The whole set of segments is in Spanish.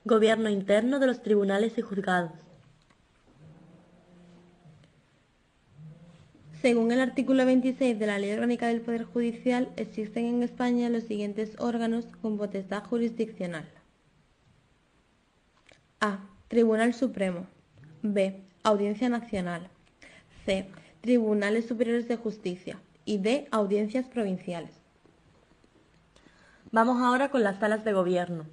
Gobierno interno de los tribunales y juzgados. Según el artículo 26 de la Ley Orgánica del Poder Judicial, existen en España los siguientes órganos con potestad jurisdiccional. A. Tribunal Supremo. B. Audiencia Nacional. C. Tribunales Superiores de Justicia. Y D. Audiencias provinciales. Vamos ahora con las salas de gobierno.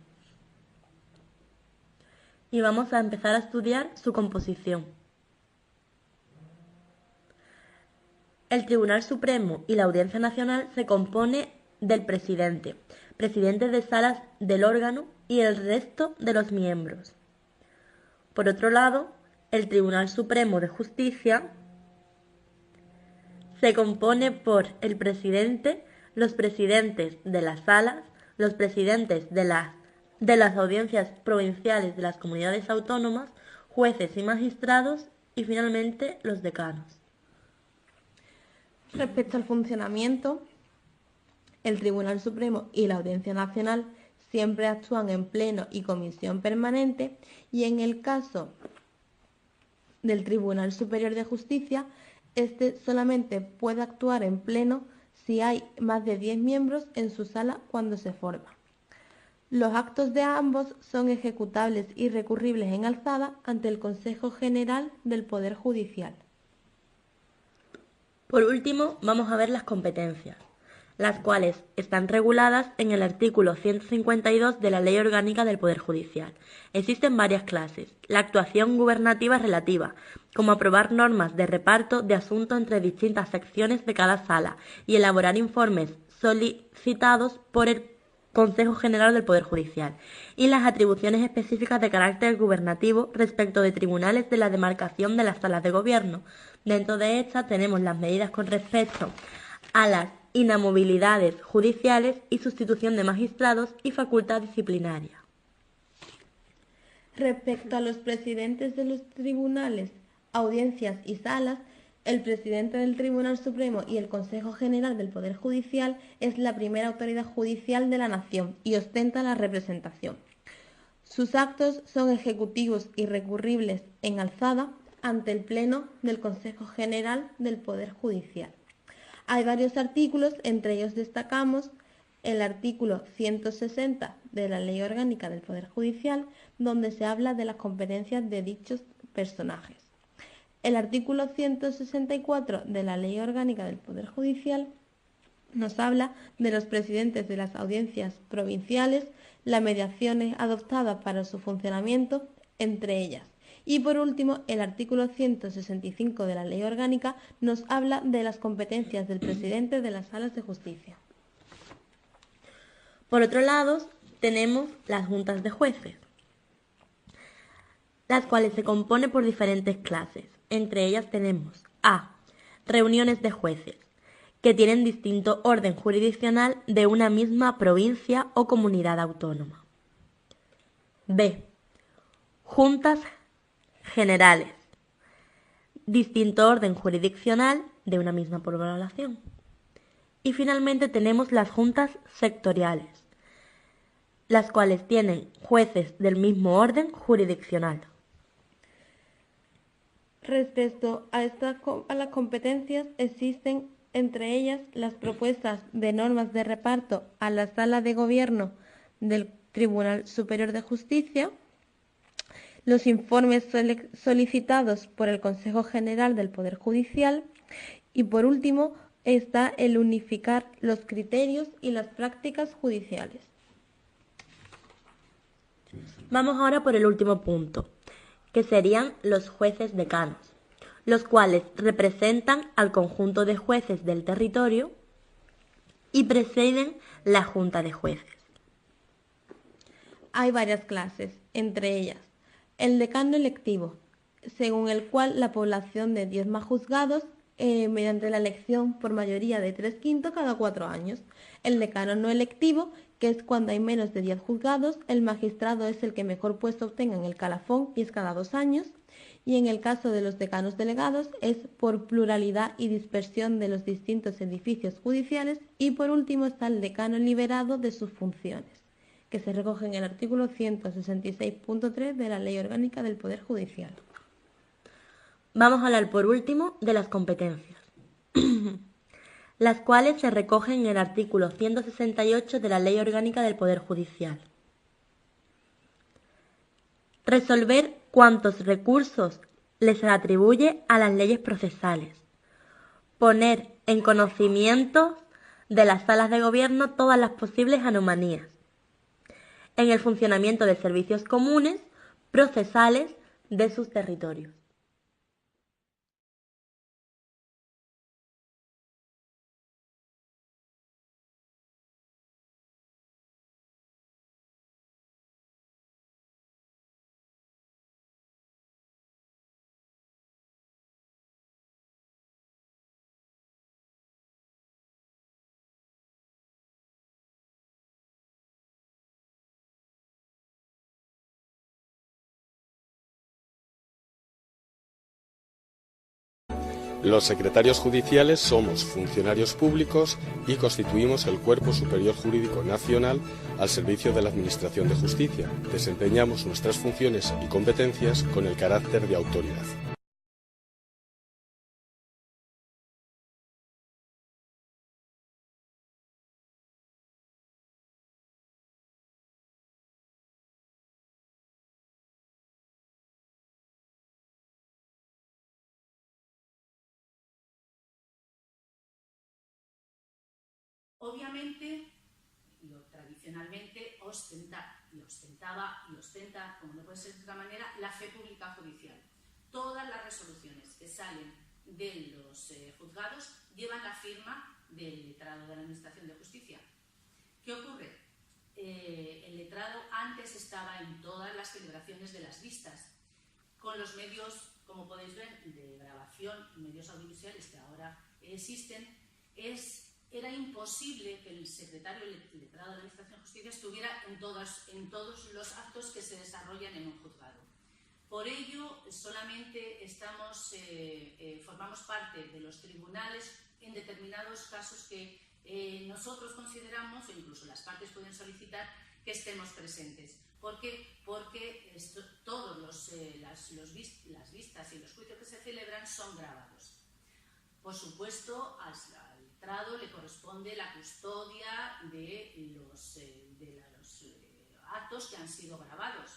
Y vamos a empezar a estudiar su composición. El Tribunal Supremo y la Audiencia Nacional se compone del presidente de salas del órgano y el resto de los miembros. Por otro lado, el Tribunal Supremo de Justicia se compone por el presidente, los presidentes de las salas, los presidentes de las audiencias provinciales de las comunidades autónomas, jueces y magistrados y finalmente los decanos. Respecto al funcionamiento, el Tribunal Supremo y la Audiencia Nacional siempre actúan en pleno y comisión permanente, y en el caso del Tribunal Superior de Justicia, este solamente puede actuar en pleno si hay más de 10 miembros en su sala cuando se forma. Los actos de ambos son ejecutables y recurribles en alzada ante el Consejo General del Poder Judicial. Por último, vamos a ver las competencias, las cuales están reguladas en el artículo 152 de la Ley Orgánica del Poder Judicial. Existen varias clases. La actuación gubernativa relativa, como aprobar normas de reparto de asuntos entre distintas secciones de cada sala y elaborar informes solicitados por el Consejo General del Poder Judicial, y las atribuciones específicas de carácter gubernativo respecto de tribunales de la demarcación de las salas de gobierno. Dentro de estas tenemos las medidas con respecto a las inamovilidades judiciales y sustitución de magistrados y facultad disciplinaria. Respecto a los presidentes de los tribunales, audiencias y salas, el presidente del Tribunal Supremo y el Consejo General del Poder Judicial es la primera autoridad judicial de la nación y ostenta la representación. Sus actos son ejecutivos y recurribles en alzada ante el Pleno del Consejo General del Poder Judicial. Hay varios artículos, entre ellos destacamos el artículo 160 de la Ley Orgánica del Poder Judicial, donde se habla de las competencias de dichos personajes. El artículo 164 de la Ley Orgánica del Poder Judicial nos habla de los presidentes de las audiencias provinciales, las mediaciones adoptadas para su funcionamiento, entre ellas. Y por último, el artículo 165 de la Ley Orgánica nos habla de las competencias del presidente de las salas de justicia. Por otro lado, tenemos las juntas de jueces, las cuales se componen por diferentes clases. Entre ellas tenemos A. Reuniones de jueces, que tienen distinto orden jurisdiccional de una misma provincia o comunidad autónoma. B. Juntas generales, distinto orden jurisdiccional de una misma población. Y finalmente tenemos las juntas sectoriales, las cuales tienen jueces del mismo orden jurisdiccional. Respecto a las competencias, existen entre ellas las propuestas de normas de reparto a la Sala de Gobierno del Tribunal Superior de Justicia, los informes solicitados por el Consejo General del Poder Judicial y, por último, está el unificar los criterios y las prácticas judiciales. Vamos ahora por el último punto, que serían los jueces decanos, los cuales representan al conjunto de jueces del territorio y presiden la Junta de Jueces. Hay varias clases, entre ellas el decano electivo, según el cual la población de 10 más juzgados mediante la elección por mayoría de 3/5 cada 4 años. El decano no electivo, que es cuando hay menos de 10 juzgados, el magistrado es el que mejor puesto obtenga en el calafón y es cada 2 años. Y en el caso de los decanos delegados es por pluralidad y dispersión de los distintos edificios judiciales. Y por último está el decano liberado de sus funciones, que se recoge en el artículo 166.3 de la Ley Orgánica del Poder Judicial. Vamos a hablar por último de las competencias, las cuales se recogen en el artículo 168 de la Ley Orgánica del Poder Judicial. Resolver cuantos recursos les atribuye a las leyes procesales. Poner en conocimiento de las salas de gobierno todas las posibles anomalías en el funcionamiento de servicios comunes procesales de sus territorios. Los secretarios judiciales somos funcionarios públicos y constituimos el Cuerpo Superior Jurídico Nacional al servicio de la Administración de Justicia. Desempeñamos nuestras funciones y competencias con el carácter de autoridad. Obviamente, tradicionalmente ostenta, como no puede ser de otra manera, la fe pública judicial. Todas las resoluciones que salen de los juzgados llevan la firma del letrado de la Administración de Justicia. ¿Qué ocurre? El letrado antes estaba en todas las celebraciones de las vistas, con los medios, como podéis ver, de grabación, medios audiovisuales que ahora existen. Era imposible que el secretario letrado de la Administración de Justicia estuviera en todos los actos que se desarrollan en un juzgado. Por ello, solamente formamos parte de los tribunales en determinados casos que nosotros consideramos, o incluso las partes pueden solicitar, que estemos presentes. ¿Por qué? Porque todas las vistas y los juicios que se celebran son grabados. Por supuesto, al letrado le corresponde la custodia de los actos que han sido grabados.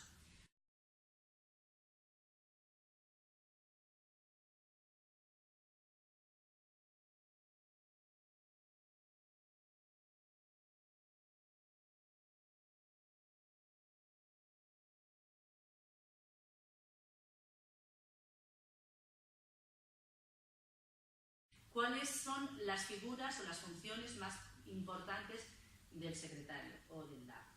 ¿Cuáles son las figuras o las funciones más importantes del secretario o del DAP?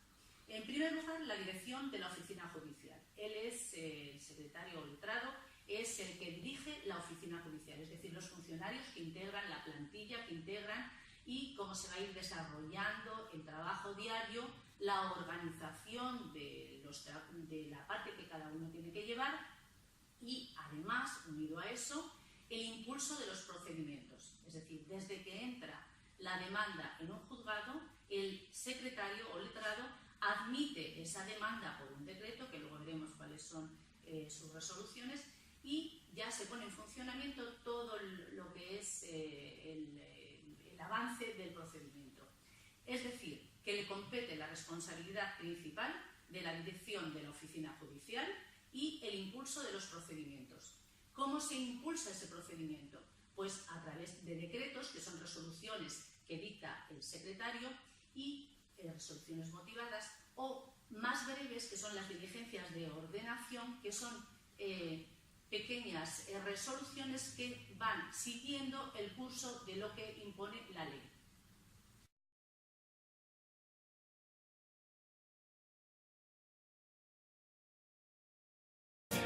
En primer lugar, la dirección de la oficina judicial. Él es el secretario o letrado, es el que dirige la oficina judicial, es decir, los funcionarios que integran la plantilla, que integran y cómo se va a ir desarrollando el trabajo diario, la organización de la parte que cada uno tiene que llevar y, además, unido a eso, el impulso de los procedimientos, es decir, desde que entra la demanda en un juzgado, el secretario o letrado admite esa demanda por un decreto, que luego veremos cuáles son sus resoluciones, y ya se pone en funcionamiento todo lo que es el avance del procedimiento. Es decir, que le compete la responsabilidad principal de la dirección de la oficina judicial y el impulso de los procedimientos. ¿Cómo se impulsa ese procedimiento? Pues a través de decretos, que son resoluciones que dicta el secretario, y resoluciones motivadas, o más breves, que son las diligencias de ordenación, que son pequeñas resoluciones que van siguiendo el curso de lo que impone la ley.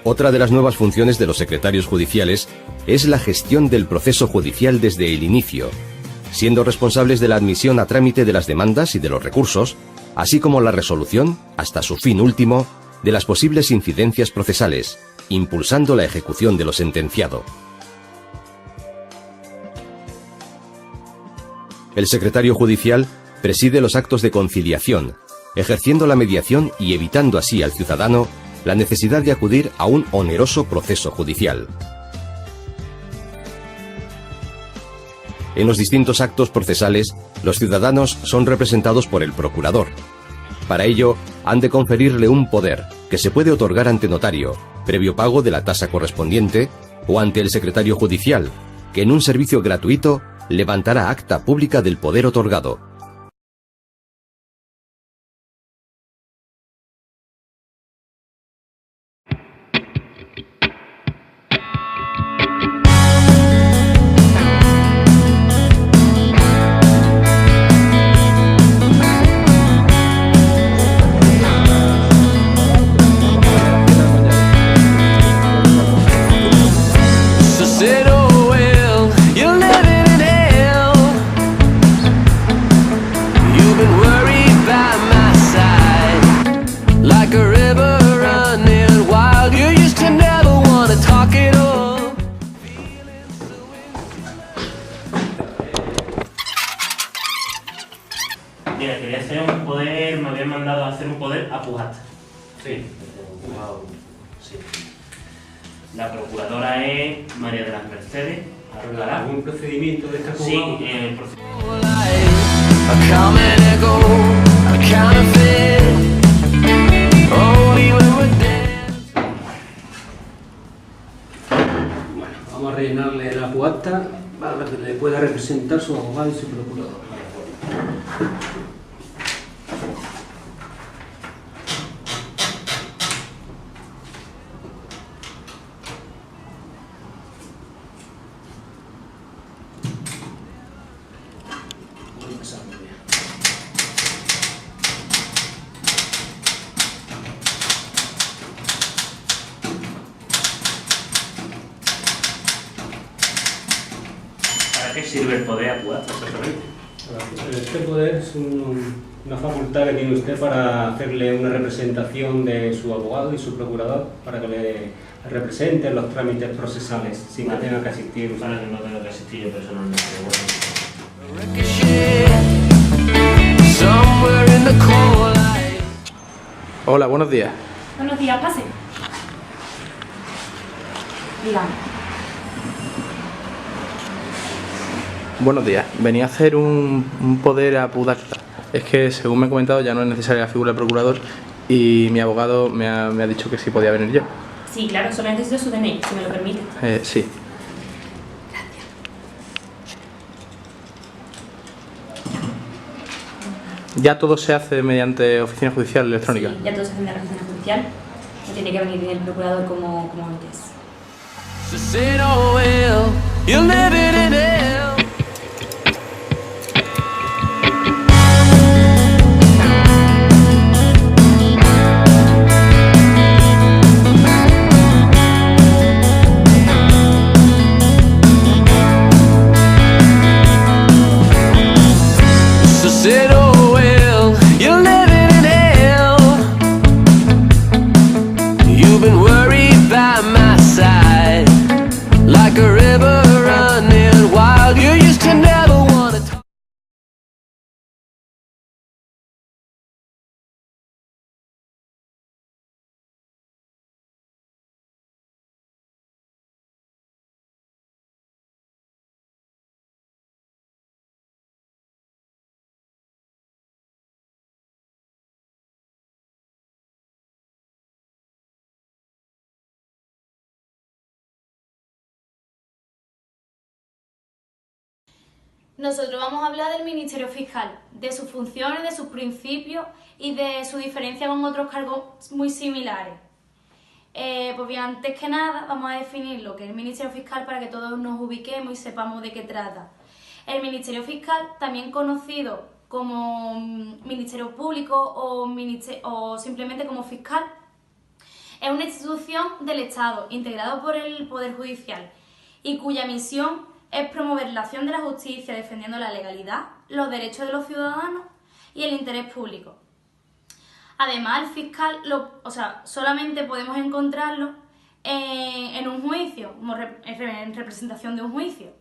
Otra de las nuevas funciones de los secretarios judiciales es la gestión del proceso judicial desde el inicio, siendo responsables de la admisión a trámite de las demandas y de los recursos, así como la resolución, hasta su fin último, de las posibles incidencias procesales, impulsando la ejecución de lo sentenciado. El secretario judicial preside los actos de conciliación, ejerciendo la mediación y evitando así al ciudadano la necesidad de acudir a un oneroso proceso judicial. En los distintos actos procesales, los ciudadanos son representados por el procurador. Para ello, han de conferirle un poder que se puede otorgar ante notario, previo pago de la tasa correspondiente, o ante el secretario judicial, que en un servicio gratuito levantará acta pública del poder otorgado. Mira, quería hacer un poder, me habían mandado a hacer un poder a Pujata. Sí. Sí. La procuradora es María de las Mercedes Argalá. ¿Algún procedimiento de esta Sí, jugada? el procedimiento. Bueno, vamos a rellenarle la acta para que le pueda representar su abogado y su procurador. Vamos a empezar muy bien. ¿Para qué sirve el poder a Pujata exactamente? Este poder es una facultad que tiene usted para hacerle una representación de su abogado y su procurador para que le represente en los trámites procesales sin que tenga que asistir usted. Para que no tenga que asistir yo personalmente. Hola, buenos días. Buenos días, pase. Dígame. Buenos días. Venía a hacer un poder a Pudacta. Es que, según me he comentado, ya no es necesaria la figura del procurador y mi abogado me ha dicho que sí podía venir yo. Sí, claro, solo necesito su DNI, si me lo permite. Sí. Ya todo se hace mediante oficina judicial electrónica. Sí, ya todo se hace en la oficina judicial. No tiene que venir el procurador como antes. Nosotros vamos a hablar del Ministerio Fiscal, de sus funciones, de sus principios y de su diferencia con otros cargos muy similares. Pues bien, antes que nada vamos a definir lo que es el Ministerio Fiscal para que todos nos ubiquemos y sepamos de qué trata. El Ministerio Fiscal, también conocido como Ministerio Público o simplemente como fiscal, es una institución del Estado integrado por el Poder Judicial y cuya misión es promover la acción de la justicia defendiendo la legalidad, los derechos de los ciudadanos y el interés público. Además, el fiscal solamente podemos encontrarlo en un juicio, en representación de un juicio.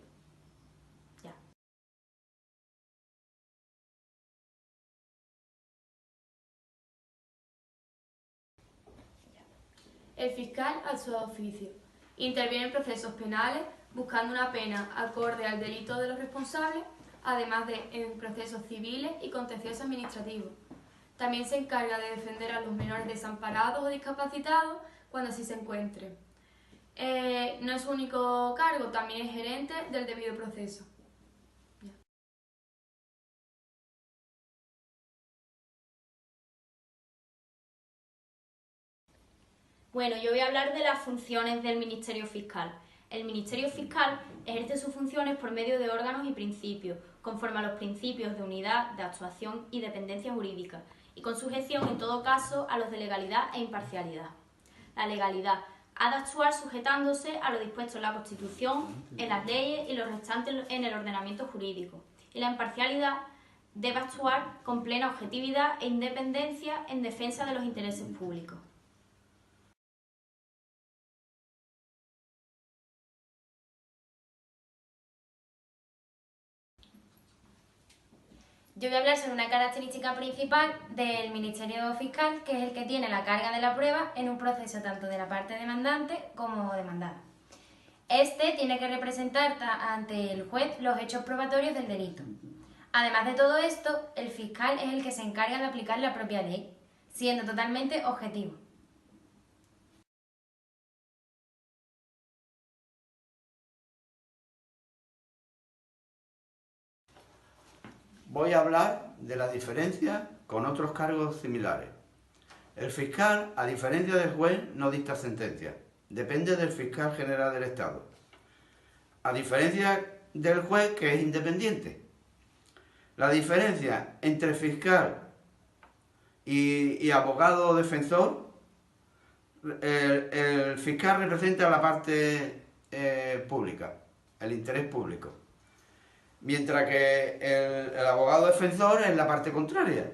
El fiscal actúa de oficio. Interviene en procesos penales buscando una pena acorde al delito de los responsables, además de en procesos civiles y contenciosos administrativos. También se encarga de defender a los menores desamparados o discapacitados cuando así se encuentren. No es su único cargo, también es gerente del debido proceso. Bueno, yo voy a hablar de las funciones del Ministerio Fiscal. El Ministerio Fiscal ejerce sus funciones por medio de órganos y principios, conforme a los principios de unidad, de actuación y dependencia jurídica, y con sujeción, en todo caso, a los de legalidad e imparcialidad. La legalidad ha de actuar sujetándose a lo dispuesto en la Constitución, en las leyes y lo restante en el ordenamiento jurídico. Y la imparcialidad debe actuar con plena objetividad e independencia en defensa de los intereses públicos. Yo voy a hablar sobre una característica principal del Ministerio Fiscal, que es el que tiene la carga de la prueba en un proceso tanto de la parte demandante como demandada. Este tiene que representar ante el juez los hechos probatorios del delito. Además de todo esto, el fiscal es el que se encarga de aplicar la propia ley, siendo totalmente objetivo. Voy a hablar de la diferencia con otros cargos similares. El fiscal, a diferencia del juez, no dicta sentencia. Depende del fiscal general del Estado. A diferencia del juez, que es independiente. La diferencia entre fiscal y abogado defensor, el fiscal representa la parte pública, el interés público. Mientras que el abogado defensor es la parte contraria.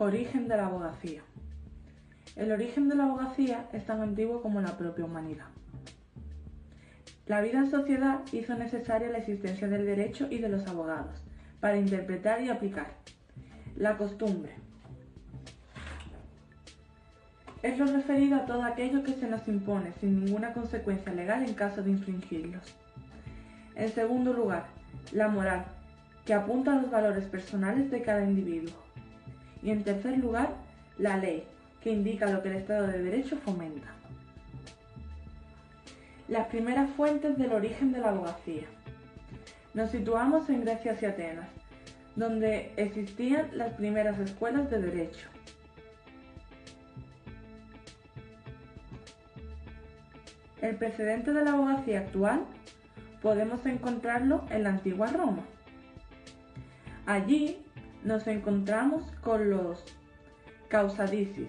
Origen de la abogacía. El origen de la abogacía es tan antiguo como la propia humanidad. La vida en sociedad hizo necesaria la existencia del derecho y de los abogados, para interpretar y aplicar. La costumbre es lo referido a todo aquello que se nos impone sin ninguna consecuencia legal en caso de infringirlos. En segundo lugar, la moral, que apunta a los valores personales de cada individuo. Y en tercer lugar, la ley, que indica lo que el Estado de Derecho fomenta. Las primeras fuentes del origen de la abogacía. Nos situamos en Grecia y Atenas, donde existían las primeras escuelas de derecho. El precedente de la abogacía actual podemos encontrarlo en la antigua Roma. Allí nos encontramos con los causadicis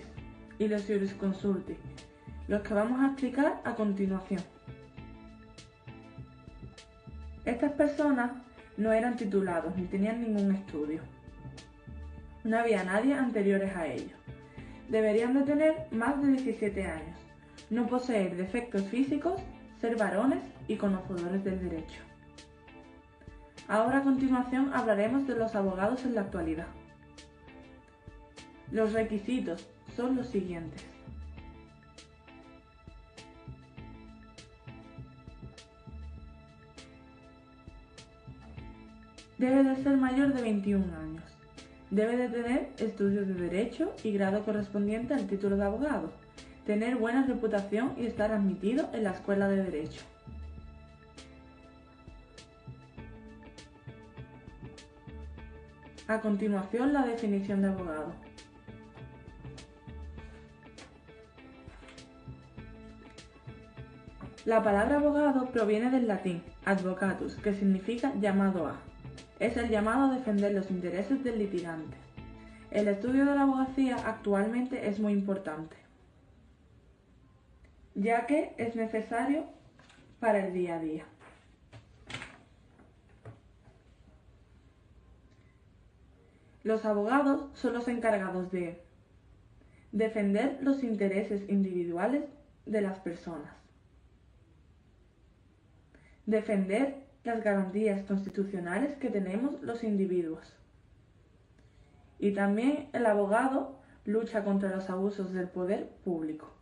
y los jurisconsulti, los que vamos a explicar a continuación. Estas personas no eran titulados ni tenían ningún estudio. No había nadie anteriores a ellos. Deberían de tener más de 17 años, no poseer defectos físicos, ser varones y conocedores del derecho. Ahora a continuación hablaremos de los abogados en la actualidad. Los requisitos son los siguientes. Debe de ser mayor de 21 años. Debe de tener estudios de Derecho y grado correspondiente al título de abogado, tener buena reputación y estar admitido en la escuela de Derecho. A continuación, la definición de abogado. La palabra abogado proviene del latín advocatus, que significa llamado a. Es el llamado a defender los intereses del litigante. El estudio de la abogacía actualmente es muy importante, ya que es necesario para el día a día. Los abogados son los encargados de defender los intereses individuales de las personas, defender las garantías constitucionales que tenemos los individuos, y también el abogado lucha contra los abusos del poder público.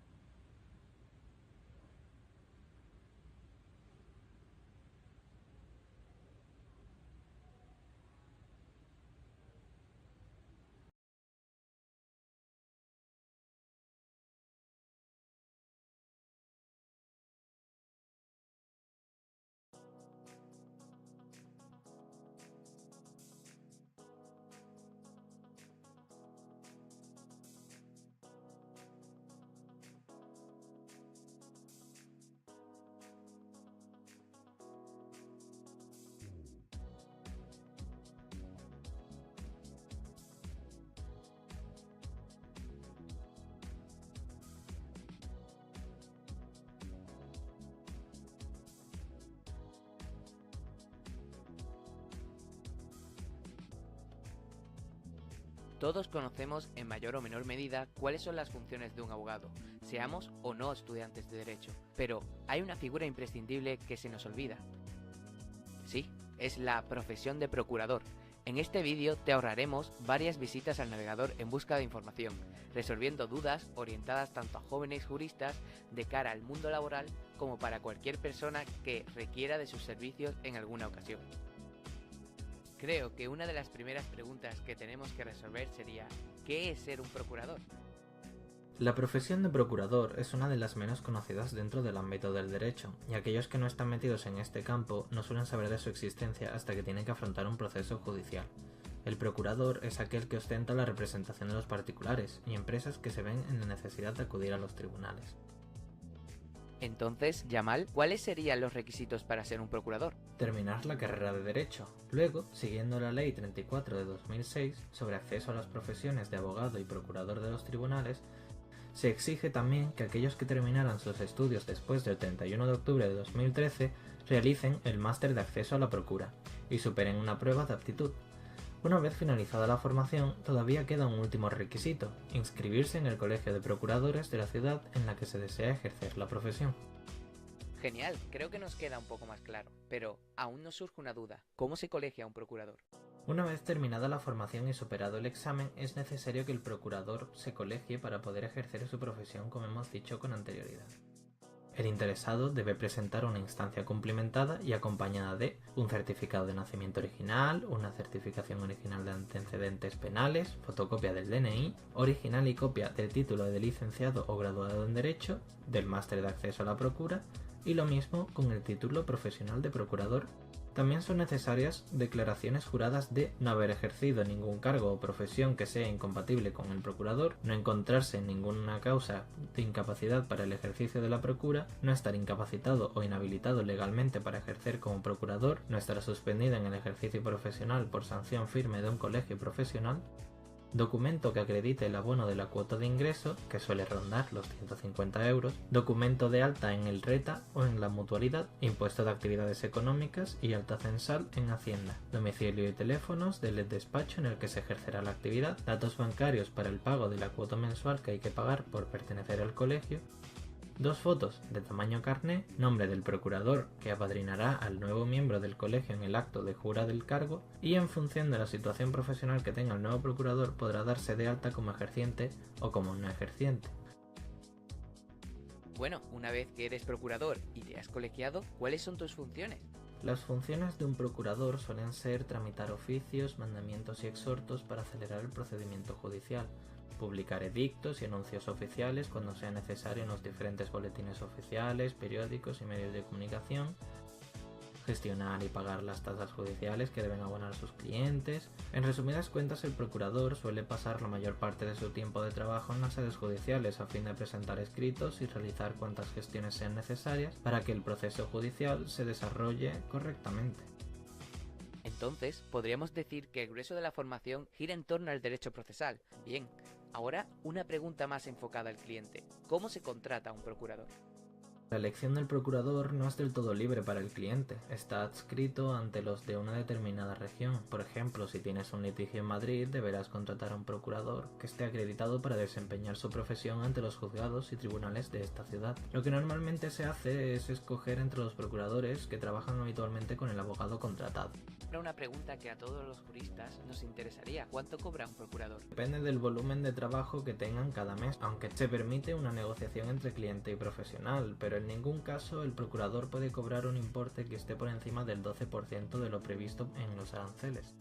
Todos conocemos en mayor o menor medida cuáles son las funciones de un abogado, seamos o no estudiantes de Derecho, pero hay una figura imprescindible que se nos olvida. Sí, es la profesión de procurador. En este vídeo te ahorraremos varias visitas al navegador en busca de información, resolviendo dudas orientadas tanto a jóvenes juristas de cara al mundo laboral como para cualquier persona que requiera de sus servicios en alguna ocasión. Creo que una de las primeras preguntas que tenemos que resolver sería ¿qué es ser un procurador? La profesión de procurador es una de las menos conocidas dentro del ámbito del derecho, y aquellos que no están metidos en este campo no suelen saber de su existencia hasta que tienen que afrontar un proceso judicial. El procurador es aquel que ostenta la representación de los particulares y empresas que se ven en la necesidad de acudir a los tribunales. Entonces, Yamal, ¿cuáles serían los requisitos para ser un procurador? Terminar la carrera de Derecho. Luego, siguiendo la Ley 34 de 2006 sobre acceso a las profesiones de abogado y procurador de los tribunales, se exige también que aquellos que terminaran sus estudios después del 31 de octubre de 2013 realicen el máster de acceso a la procura y superen una prueba de aptitud. Una vez finalizada la formación, todavía queda un último requisito: inscribirse en el colegio de procuradores de la ciudad en la que se desea ejercer la profesión. Genial, creo que nos queda un poco más claro, pero aún nos surge una duda: ¿cómo se colegia un procurador? Una vez terminada la formación y superado el examen, es necesario que el procurador se colegie para poder ejercer su profesión, como hemos dicho con anterioridad. El interesado debe presentar una instancia cumplimentada y acompañada de un certificado de nacimiento original, una certificación original de antecedentes penales, fotocopia del DNI, original y copia del título de licenciado o graduado en Derecho, del máster de acceso a la procura, y lo mismo con el título profesional de procurador. También son necesarias declaraciones juradas de no haber ejercido ningún cargo o profesión que sea incompatible con el procurador, no encontrarse en ninguna causa de incapacidad para el ejercicio de la procura, no estar incapacitado o inhabilitado legalmente para ejercer como procurador, no estar suspendido en el ejercicio profesional por sanción firme de un colegio profesional, documento que acredite el abono de la cuota de ingreso, que suele rondar los 150 euros, documento de alta en el RETA o en la mutualidad, impuesto de actividades económicas y alta censal en Hacienda, domicilio y teléfonos del despacho en el que se ejercerá la actividad, datos bancarios para el pago de la cuota mensual que hay que pagar por pertenecer al colegio, 2 fotos de tamaño carné, nombre del procurador que apadrinará al nuevo miembro del colegio en el acto de jura del cargo, y en función de la situación profesional que tenga el nuevo procurador podrá darse de alta como ejerciente o como no ejerciente. Bueno, una vez que eres procurador y te has colegiado, ¿cuáles son tus funciones? Las funciones de un procurador suelen ser tramitar oficios, mandamientos y exhortos para acelerar el procedimiento judicial, publicar edictos y anuncios oficiales cuando sea necesario en los diferentes boletines oficiales, periódicos y medios de comunicación, gestionar y pagar las tasas judiciales que deben abonar sus clientes. En resumidas cuentas, el procurador suele pasar la mayor parte de su tiempo de trabajo en las sedes judiciales a fin de presentar escritos y realizar cuantas gestiones sean necesarias para que el proceso judicial se desarrolle correctamente. Entonces, podríamos decir que el grueso de la formación gira en torno al derecho procesal. Bien, ahora una pregunta más enfocada al cliente. ¿Cómo se contrata a un procurador? La elección del procurador no es del todo libre para el cliente, está adscrito ante los de una determinada región. Por ejemplo, si tienes un litigio en Madrid, deberás contratar a un procurador que esté acreditado para desempeñar su profesión ante los juzgados y tribunales de esta ciudad. Lo que normalmente se hace es escoger entre los procuradores que trabajan habitualmente con el abogado contratado. Ahora una pregunta que a todos los juristas nos interesaría. ¿Cuánto cobra un procurador? Depende del volumen de trabajo que tengan cada mes, aunque se permite una negociación entre cliente y profesional, pero en ningún caso el procurador puede cobrar un importe que esté por encima del 12% de lo previsto en los aranceles.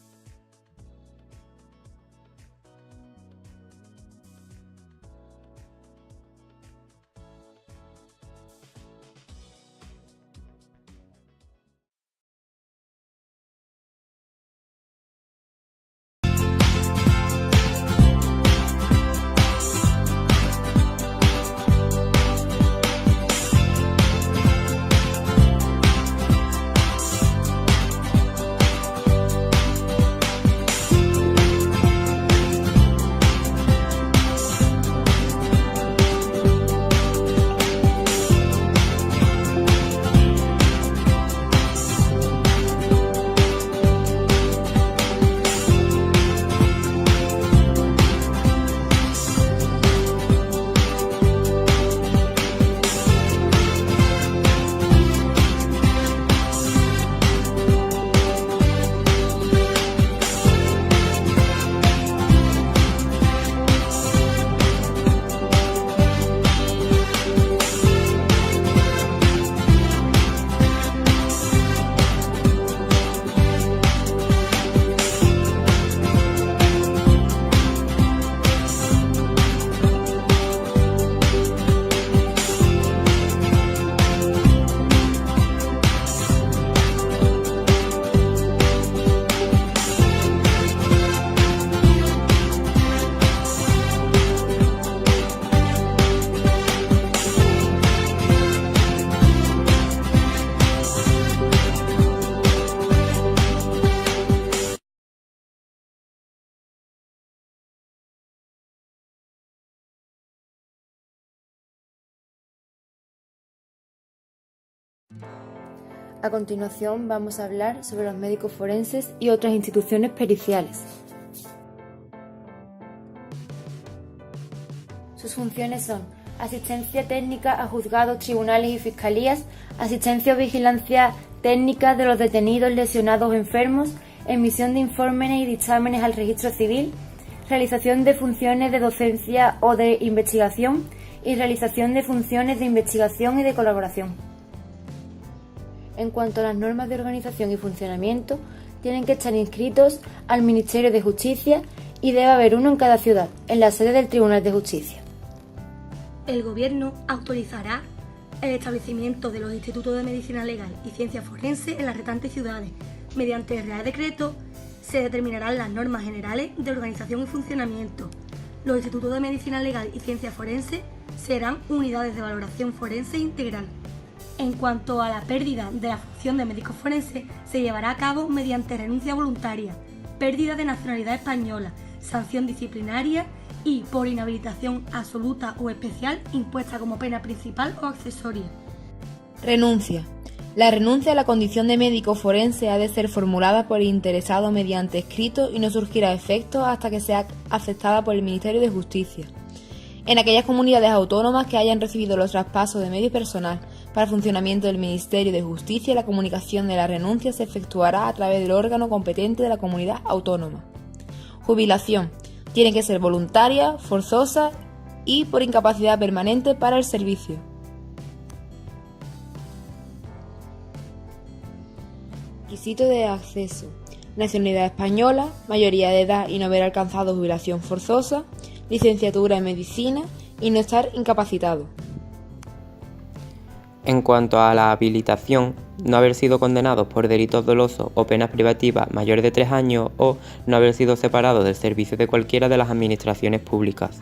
A continuación vamos a hablar sobre los médicos forenses y otras instituciones periciales. Sus funciones son asistencia técnica a juzgados, tribunales y fiscalías, asistencia o vigilancia técnica de los detenidos, lesionados o enfermos, emisión de informes y dictámenes al registro civil, realización de funciones de docencia o de investigación y realización de funciones de investigación y de colaboración. En cuanto a las normas de organización y funcionamiento, tienen que estar inscritos al Ministerio de Justicia y debe haber uno en cada ciudad, en la sede del Tribunal de Justicia. El Gobierno autorizará el establecimiento de los institutos de medicina legal y ciencia forense en las restantes ciudades. Mediante el Real Decreto se determinarán las normas generales de organización y funcionamiento. Los institutos de medicina legal y ciencia forense serán unidades de valoración forense integral. En cuanto a la pérdida de la función de médico forense, se llevará a cabo mediante renuncia voluntaria, pérdida de nacionalidad española, sanción disciplinaria y por inhabilitación absoluta o especial impuesta como pena principal o accesoria. Renuncia. La renuncia a la condición de médico forense ha de ser formulada por el interesado mediante escrito y no surgirá efecto hasta que sea aceptada por el Ministerio de Justicia. En aquellas comunidades autónomas que hayan recibido los traspasos de medio personal para el funcionamiento del Ministerio de Justicia, la comunicación de la renuncia se efectuará a través del órgano competente de la comunidad autónoma. Jubilación. Tiene que ser voluntaria, forzosa y por incapacidad permanente para el servicio. Requisito de acceso. Nacionalidad española, mayoría de edad y no haber alcanzado jubilación forzosa, licenciatura en medicina y no estar incapacitado. En cuanto a la habilitación, no haber sido condenados por delitos dolosos o penas privativas mayores de 3 años o no haber sido separados del servicio de cualquiera de las administraciones públicas.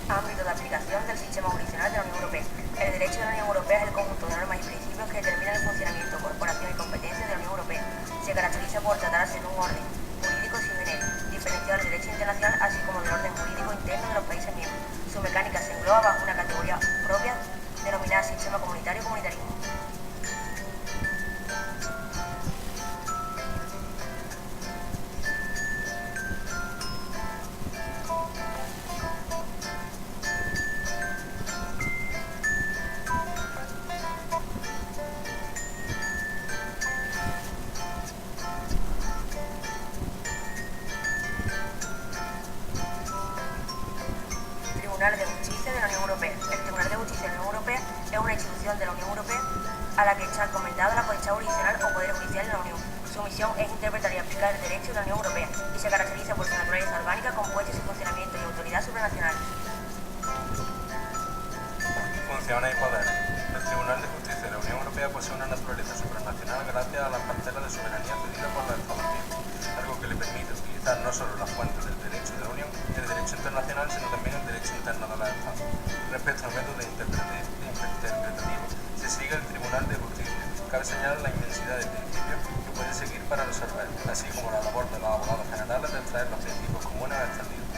Ámbito de aplicación del sistema jurisdiccional de la Unión Europea. El derecho de la Unión Europea es el conjunto de normas y principios que determinan el funcionamiento, corporación y competencia de la Unión Europea. Se caracteriza por tratarse de un orden jurídico sui diferenciado del derecho internacional, así como del orden jurídico interno de los países miembros. Su mecánica se engloba bajo una categoría propia denominada sistema comunitario o comunitarismo. Tribunal de Justicia de la Unión Europea. El Tribunal de Justicia de la Unión Europea es una institución de la Unión Europea a la que está encomendada la potestad jurisdiccional o poder judicial de la Unión. Su misión es interpretar y aplicar el derecho de la Unión Europea y se caracteriza por su naturaleza orgánica, compuesta y su funcionamiento y autoridad supranacional. Funciones y poderes. El Tribunal de Justicia de la Unión Europea posee una naturaleza supranacional gracias a las parcelas de soberanía cedidas por los Estados miembros, algo que le permite utilizar no solo las fuentes del derecho de la Unión y el derecho internacional, sino también el derecho interno de los Estados. Respecto al método interpretativo, se sigue el Tribunal de Justicia. Cabe señalar la inmensidad de principios que puede seguir para resolver, así como la labor de los abogados generales de extraer los principios comunes a extendidos.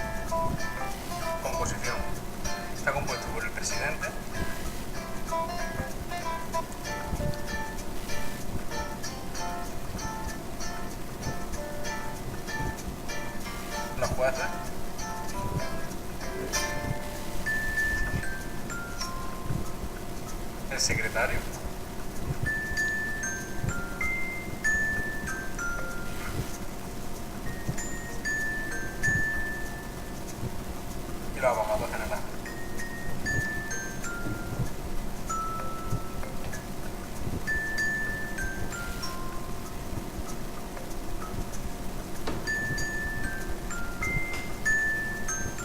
Composición. Está compuesto por el presidente, los jueces, el secretario, y los abogados generales.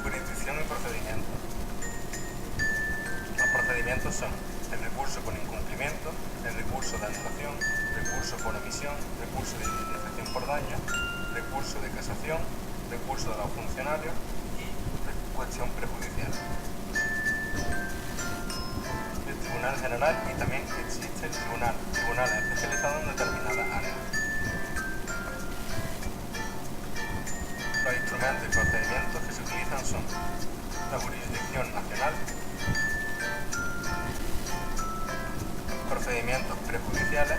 Jurisdicción y procedimiento. Los procedimientos son el recurso por incumplimiento, el recurso de anulación, recurso por omisión, recurso de indemnización por daño, recurso de casación, recurso de los funcionarios y cuestión prejudicial. El Tribunal General, y también existe el tribunal especializado en determinadas áreas. Los instrumentos y procedimientos que se utilizan son la jurisdicción nacional, procedimientos prejudiciales,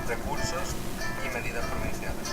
recursos y medidas provinciales.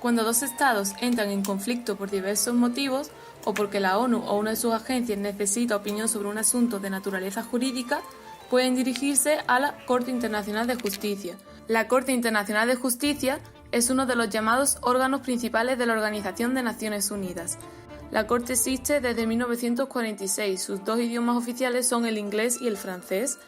Cuando dos estados entran en conflicto por diversos motivos, o porque la ONU o una de sus agencias necesita opinión sobre un asunto de naturaleza jurídica, pueden dirigirse a la Corte Internacional de Justicia. La Corte Internacional de Justicia es uno de los llamados órganos principales de la Organización de Naciones Unidas. La Corte existe desde 1946, sus dos idiomas oficiales son el inglés y el francés.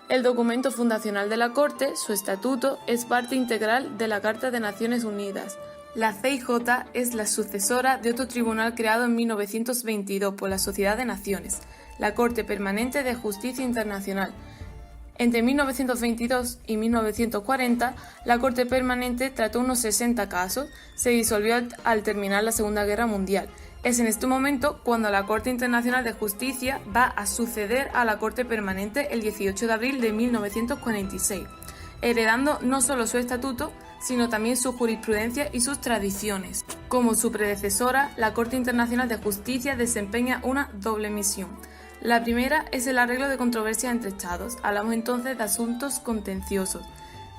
El documento fundacional de la Corte, su estatuto, es parte integral de la Carta de Naciones Unidas. La CIJ es la sucesora de otro tribunal creado en 1922 por la Sociedad de Naciones, la Corte Permanente de Justicia Internacional. Entre 1922 y 1940, la Corte Permanente trató unos 60 casos, se disolvió al terminar la Segunda Guerra Mundial. Es en este momento cuando la Corte Internacional de Justicia va a suceder a la Corte Permanente el 18 de abril de 1946, heredando no solo su estatuto, sino también su jurisprudencia y sus tradiciones. Como su predecesora, la Corte Internacional de Justicia desempeña una doble misión. La primera es el arreglo de controversias entre Estados, hablamos entonces de asuntos contenciosos.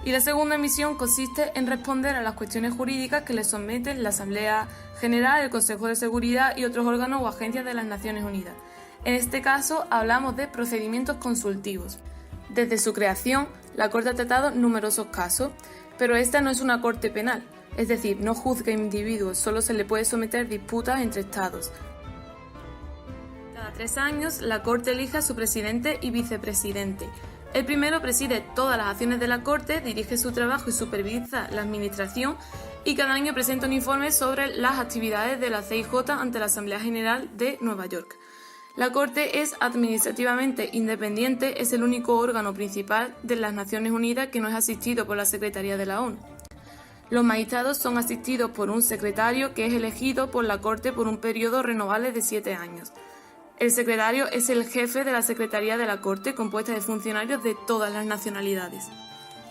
Y la segunda misión consiste en responder a las cuestiones jurídicas que le someten la Asamblea General, el Consejo de Seguridad y otros órganos o agencias de las Naciones Unidas. En este caso hablamos de procedimientos consultivos. Desde su creación, la Corte ha tratado numerosos casos, pero esta no es una corte penal, es decir, no juzga individuos, solo se le puede someter disputas entre Estados. Cada 3 años, la Corte elige a su presidente y vicepresidente. El primero preside todas las acciones de la Corte, dirige su trabajo y supervisa la administración y cada año presenta un informe sobre las actividades de la CIJ ante la Asamblea General de Nueva York. La Corte es administrativamente independiente, es el único órgano principal de las Naciones Unidas que no es asistido por la Secretaría de la ONU. Los magistrados son asistidos por un secretario que es elegido por la Corte por un periodo renovable de 7 años. El secretario es el jefe de la Secretaría de la Corte, compuesta de funcionarios de todas las nacionalidades.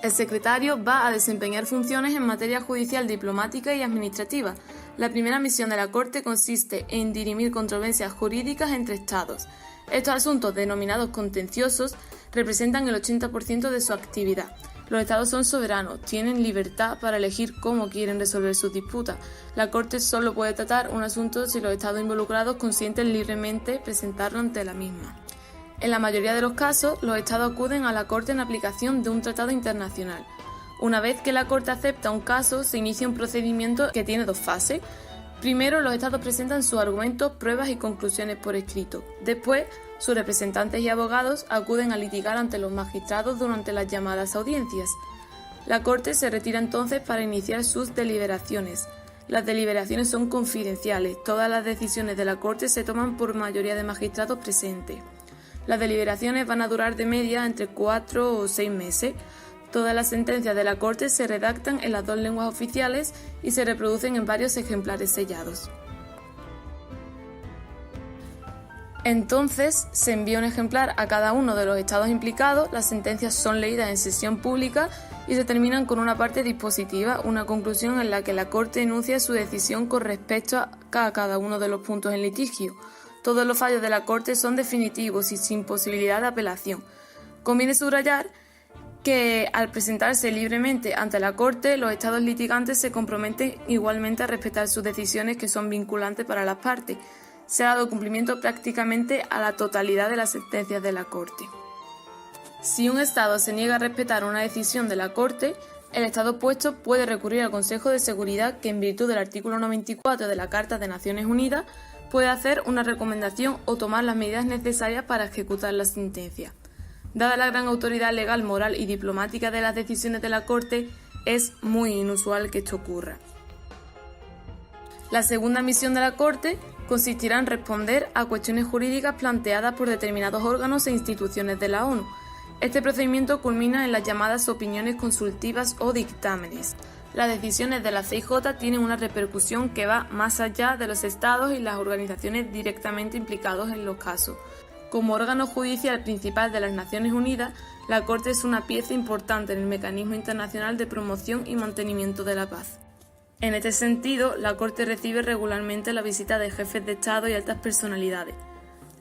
El secretario va a desempeñar funciones en materia judicial, diplomática y administrativa. La primera misión de la Corte consiste en dirimir controversias jurídicas entre Estados. Estos asuntos, denominados contenciosos, representan el 80% de su actividad. Los Estados son soberanos, tienen libertad para elegir cómo quieren resolver sus disputas. La Corte solo puede tratar un asunto si los Estados involucrados consienten libremente presentarlo ante la misma. En la mayoría de los casos, los Estados acuden a la Corte en aplicación de un tratado internacional. Una vez que la Corte acepta un caso, se inicia un procedimiento que tiene 2 fases. Primero, los Estados presentan sus argumentos, pruebas y conclusiones por escrito. Después, sus representantes y abogados acuden a litigar ante los magistrados durante las llamadas audiencias. La Corte se retira entonces para iniciar sus deliberaciones. Las deliberaciones son confidenciales. Todas las decisiones de la Corte se toman por mayoría de magistrados presentes. Las deliberaciones van a durar de media entre 4 o 6 meses. Todas las sentencias de la Corte se redactan en las 2 lenguas oficiales y se reproducen en varios ejemplares sellados. Entonces, se envía un ejemplar a cada uno de los estados implicados, las sentencias son leídas en sesión pública y se terminan con una parte dispositiva, una conclusión en la que la Corte enuncia su decisión con respecto a cada uno de los puntos en litigio. Todos los fallos de la Corte son definitivos y sin posibilidad de apelación. Conviene subrayar que al presentarse libremente ante la Corte, los estados litigantes se comprometen igualmente a respetar sus decisiones que son vinculantes para las partes. Se ha dado cumplimiento prácticamente a la totalidad de las sentencias de la Corte. Si un Estado se niega a respetar una decisión de la Corte, el Estado opuesto puede recurrir al Consejo de Seguridad que, en virtud del artículo 94 de la Carta de Naciones Unidas, puede hacer una recomendación o tomar las medidas necesarias para ejecutar la sentencia. Dada la gran autoridad legal, moral y diplomática de las decisiones de la Corte, es muy inusual que esto ocurra. La segunda misión de la Corte consistirá en responder a cuestiones jurídicas planteadas por determinados órganos e instituciones de la ONU. Este procedimiento culmina en las llamadas opiniones consultivas o dictámenes. Las decisiones de la CIJ tienen una repercusión que va más allá de los estados y las organizaciones directamente implicados en los casos. Como órgano judicial principal de las Naciones Unidas, la Corte es una pieza importante en el mecanismo internacional de promoción y mantenimiento de la paz. En este sentido, la Corte recibe regularmente la visita de jefes de Estado y altas personalidades.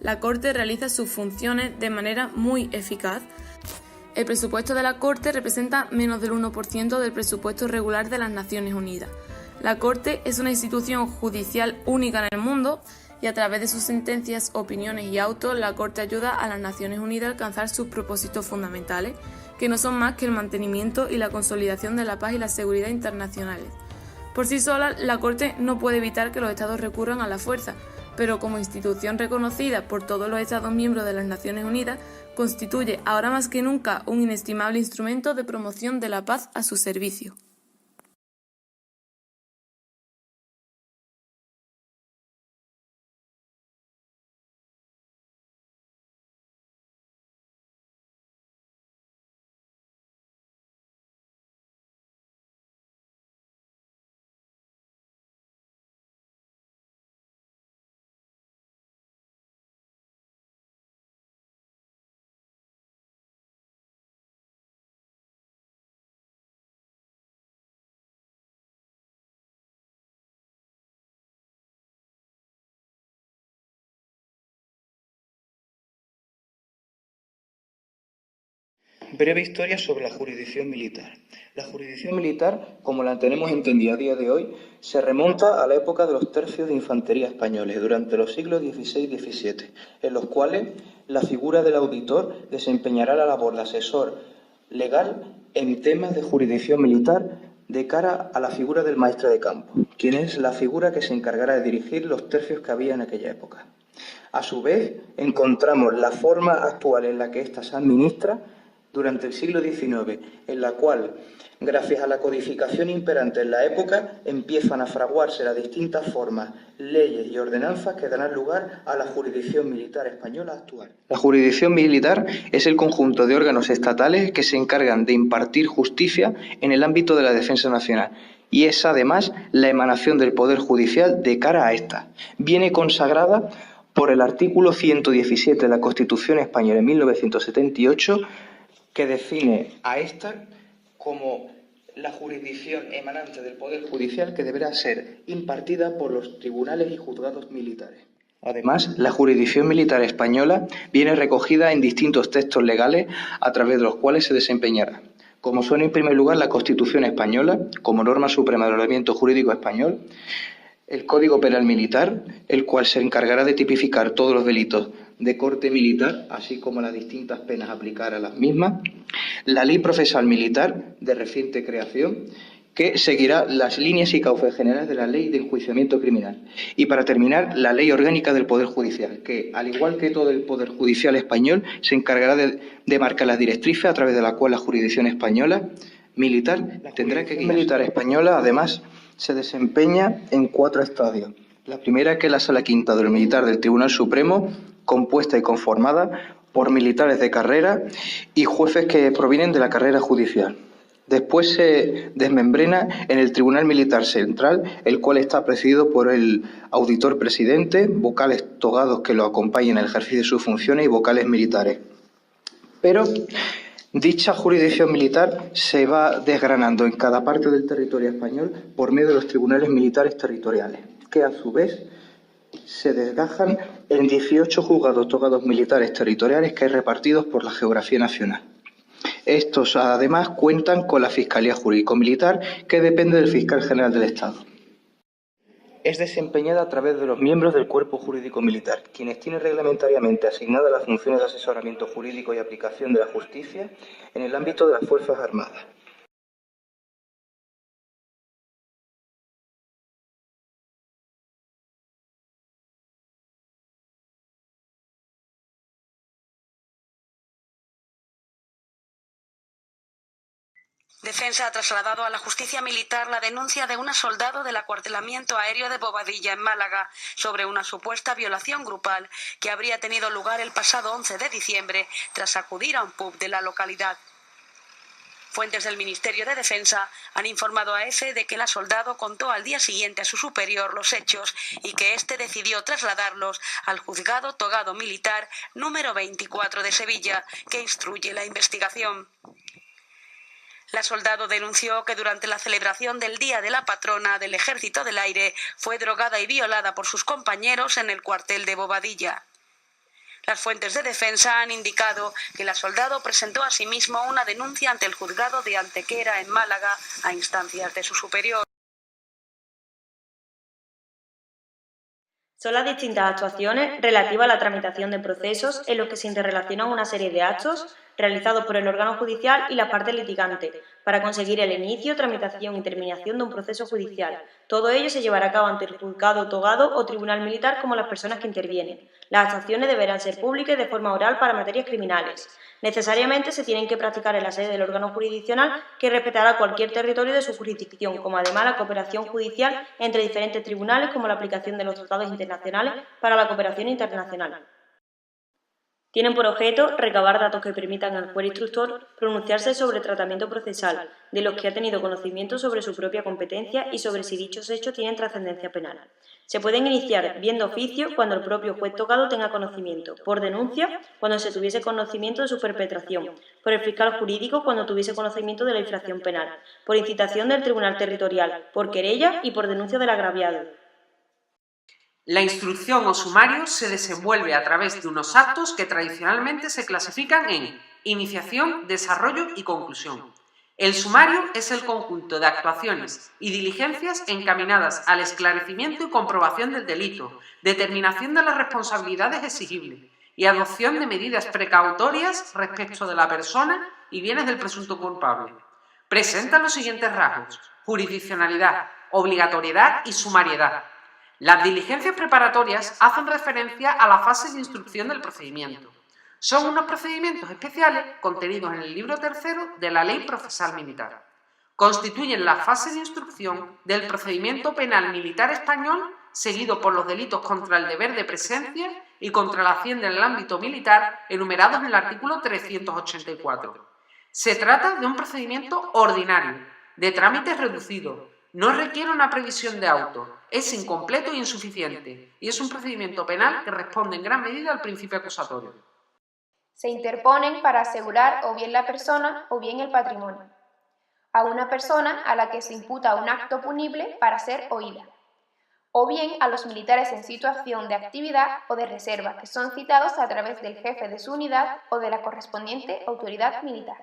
La Corte realiza sus funciones de manera muy eficaz. El presupuesto de la Corte representa menos del 1% del presupuesto regular de las Naciones Unidas. La Corte es una institución judicial única en el mundo y a través de sus sentencias, opiniones y autos, la Corte ayuda a las Naciones Unidas a alcanzar sus propósitos fundamentales, que no son más que el mantenimiento y la consolidación de la paz y la seguridad internacionales. Por sí sola, la Corte no puede evitar que los Estados recurran a la fuerza, pero como institución reconocida por todos los Estados miembros de las Naciones Unidas, constituye ahora más que nunca un inestimable instrumento de promoción de la paz a su servicio. Breve historia sobre la jurisdicción militar. La jurisdicción militar, como la tenemos entendida a día de hoy, se remonta a la época de los tercios de infantería españoles, durante los siglos XVI y XVII, en los cuales la figura del auditor desempeñará la labor de asesor legal en temas de jurisdicción militar de cara a la figura del maestre de campo, quien es la figura que se encargará de dirigir los tercios que había en aquella época. A su vez, encontramos la forma actual en la que ésta se administra durante el siglo XIX, en la cual, gracias a la codificación imperante en la época, empiezan a fraguarse las distintas formas, leyes y ordenanzas que darán lugar a la jurisdicción militar española actual. La jurisdicción militar es el conjunto de órganos estatales que se encargan de impartir justicia en el ámbito de la defensa nacional, y es además la emanación del Poder Judicial de cara a esta. Viene consagrada por el artículo 117 de la Constitución Española en 1978, que define a esta como la jurisdicción emanante del Poder Judicial que deberá ser impartida por los tribunales y juzgados militares. Además, la jurisdicción militar española viene recogida en distintos textos legales a través de los cuales se desempeñará, como son en primer lugar la Constitución española, como norma suprema del ordenamiento jurídico español, el Código Penal Militar, el cual se encargará de tipificar todos los delitos de corte militar, así como las distintas penas a aplicar a las mismas, la Ley Procesal Militar, de reciente creación, que seguirá las líneas y cauces generales de la Ley de Enjuiciamiento Criminal. Y para terminar, la Ley Orgánica del Poder Judicial, que, al igual que todo el Poder Judicial español, se encargará de marcar las directrices a través de la cual la jurisdicción española militar tendrá que guiar. La militar española, además, se desempeña en 4 estadios. La primera, que es la Sala Quinta del Militar del Tribunal Supremo, compuesta y conformada por militares de carrera y jueces que provienen de la carrera judicial. Después se desmembrena en el Tribunal Militar Central, el cual está presidido por el auditor presidente, vocales togados que lo acompañen en el ejercicio de sus funciones y vocales militares. Pero dicha jurisdicción militar se va desgranando en cada parte del territorio español por medio de los tribunales militares territoriales, que a su vez se desgajan en 18 juzgados togados militares territoriales que hay repartidos por la geografía nacional. Estos además cuentan con la Fiscalía Jurídico-Militar, que depende del Fiscal General del Estado. Es desempeñada a través de los miembros del Cuerpo Jurídico Militar, quienes tienen reglamentariamente asignadas las funciones de asesoramiento jurídico y aplicación de la justicia en el ámbito de las Fuerzas Armadas. Defensa ha trasladado a la justicia militar la denuncia de una soldado del acuartelamiento aéreo de Bobadilla, en Málaga, sobre una supuesta violación grupal que habría tenido lugar el pasado 11 de diciembre tras acudir a un pub de la localidad. Fuentes del Ministerio de Defensa han informado a EFE de que la soldado contó al día siguiente a su superior los hechos y que éste decidió trasladarlos al Juzgado Togado Militar número 24 de Sevilla, que instruye la investigación. La soldado denunció que durante la celebración del Día de la Patrona del Ejército del Aire fue drogada y violada por sus compañeros en el cuartel de Bobadilla. Las fuentes de defensa han indicado que la soldado presentó asimismo una denuncia ante el juzgado de Antequera en Málaga a instancias de su superior. Son las distintas actuaciones relativas a la tramitación de procesos en los que se interrelacionan una serie de actos realizados por el órgano judicial y las partes litigantes para conseguir el inicio, tramitación y terminación de un proceso judicial. Todo ello se llevará a cabo ante el juzgado, togado o tribunal militar como las personas que intervienen. Las actuaciones deberán ser públicas y de forma oral para materias criminales. Necesariamente se tienen que practicar en la sede del órgano jurisdiccional que respetará cualquier territorio de su jurisdicción, como además la cooperación judicial entre diferentes tribunales, como la aplicación de los tratados internacionales para la cooperación internacional. Tienen por objeto recabar datos que permitan al juez instructor pronunciarse sobre el tratamiento procesal de los que ha tenido conocimiento sobre su propia competencia y sobre si dichos hechos tienen trascendencia penal. Se pueden iniciar bien de oficio cuando el propio juez togado tenga conocimiento, por denuncia cuando se tuviese conocimiento de su perpetración, por el fiscal jurídico cuando tuviese conocimiento de la infracción penal, por incitación del tribunal territorial, por querella y por denuncia del agraviado. La instrucción o sumario se desenvuelve a través de unos actos que tradicionalmente se clasifican en iniciación, desarrollo y conclusión. El sumario es el conjunto de actuaciones y diligencias encaminadas al esclarecimiento y comprobación del delito, determinación de las responsabilidades exigibles y adopción de medidas precautorias respecto de la persona y bienes del presunto culpable. Presentan los siguientes rasgos: jurisdiccionalidad, obligatoriedad y sumariedad. Las diligencias preparatorias hacen referencia a la fase de instrucción del procedimiento. Son unos procedimientos especiales contenidos en el libro tercero de la Ley Procesal Militar. Constituyen la fase de instrucción del procedimiento penal militar español, seguido por los delitos contra el deber de presencia y contra la hacienda en el ámbito militar, enumerados en el artículo 384. Se trata de un procedimiento ordinario, de trámite reducido. No requiere una previsión de auto, es incompleto e insuficiente, y es un procedimiento penal que responde en gran medida al principio acusatorio. Se interponen para asegurar o bien la persona o bien el patrimonio. A una persona a la que se imputa un acto punible para ser oída. O bien a los militares en situación de actividad o de reserva, que son citados a través del jefe de su unidad o de la correspondiente autoridad militar.